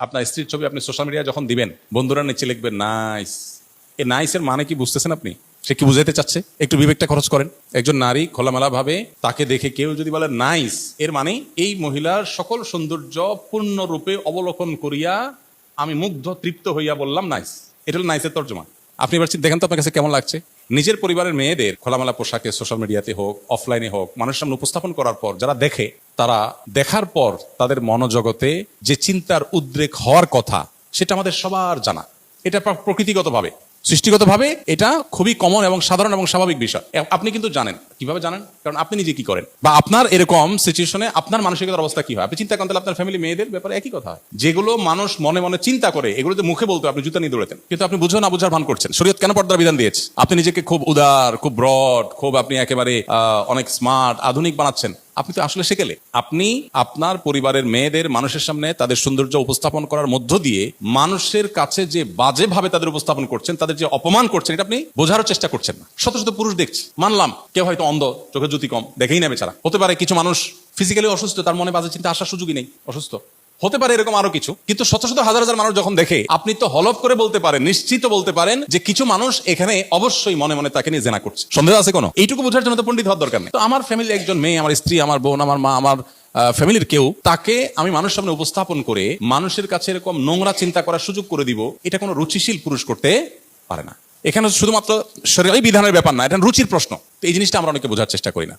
আপনার স্ত্রীর ছবি আপনি সোশ্যাল মিডিয়ায় যখন দিবেন, বন্ধুরা নিচে লিখবেন নাইস। এই নাইসের মানে কি বুঝতেছেন আপনি? সে কি বুঝাইতে চাচ্ছে? একটু বিবেকটা খরচ করেন। একজন নারী খোলামেলা ভাবে তাকে দেখে কেউ যদি বলে নাইস, এর মানে এই মহিলার সকল সৌন্দর্য পূর্ণরূপে অবলোকন করিয়া আমি মুগ্ধ তৃপ্ত হইয়া বললাম নাইস। এটা হলো নাইসের তর্জমা। আপনি এবার দেখেন তো আপনার কাছে কেমন লাগছে। নিজের পরিবারের মেয়েদের খোলামেলা পোশাকে সোশ্যাল মিডিয়াতে হোক, অফলাইনে হোক, মানুষের সামনে উপস্থাপন করার পর যারা দেখে, তারা দেখার পর তাদের মনোজগতে যে চিন্তার উদ্রেক হওয়ার কথা, সেটা আমাদের সবার জানা। এটা প্রকৃতিগতভাবে, সৃষ্টিগতভাবে এটা খুবই কমন এবং সাধারণ এবং স্বাভাবিক বিষয়। আপনি কিন্তু জানেন। কিভাবে জানেন? কারণ আপনি নিজে কি করেন, বা আপনার এরকম সিচুয়েশনে আপনার মানসিকতার অবস্থা কি হয় আপনি চিন্তা করেন। তাহলে আপনার ফ্যামিলি মেয়েদের ব্যাপারে একই কথা হয়। যেগুলো মানুষ মনে মনে চিন্তা করে, এগুলো যে মুখে বলতে আপনি জুতা নিয়ে দৌড়াতেন, কিন্তু আপনি বুঝো না বুঝার ভান করছেন। শরীয়ত কেন পর্দার বিধান দিয়েছে? আপনি নিজেকে খুব উদার, খুব ব্রড, খুব আপনি একেবারে অনেক স্মার্ট, আধুনিক বানাচ্ছেন। আপনি তো আসলে সেকেলে। আপনি আপনার পরিবারের মেয়েদের মানুষের সামনে তাদের সৌন্দর্য উপস্থাপন করার মধ্য দিয়ে মানুষের কাছে যে বাজে ভাবে তাদের উপস্থাপন করছেন, তাদের যে অপমান করছেন, এটা আপনি বোঝারও চেষ্টা করছেন না। শত শত পুরুষ দেখছি, মানলাম কেউ হয়তো অন্ধ, চোখে জ্যোতি কম, দেখেই না বেচারা। হতে পারে কিছু মানুষ ফিজিক্যালি অসুস্থ, তার মনে বাজে চিন্তা আসার সুযোগই নেই, অসুস্থ হতে পারে, এরকম আরো কিছু। কিন্তু শত শত হাজার হাজার মানুষ যখন দেখে, আপনি তো হলফ করে বলতে পারেন, নিশ্চিত বলতে পারেন যে কিছু মানুষ এখানে অবশ্যই মনে মনে তাকে নিয়ে জেনা করছে। সন্দেহ আছে কোনো? এইটুকু বোঝার জন্য তো পণ্ডিত হওয়ার দরকার নেই। তো আমার ফ্যামিলি একজন মেয়ে, আমার স্ত্রী, আমার বোন, আমার মা, আমার ফ্যামিলির কেউ, তাকে আমি মানুষের সামনে উপস্থাপন করে মানুষের কাছে এরকম নোংরা চিন্তা করার সুযোগ করে দিব, এটা কোনো রুচিশীল পুরুষ করতে পারে না। এখানে শুধুমাত্র শরীয়ী বিধানের ব্যাপার না, এটা রুচির প্রশ্ন। তো এই জিনিসটা আমরা অনেকে বোঝার চেষ্টা করি না।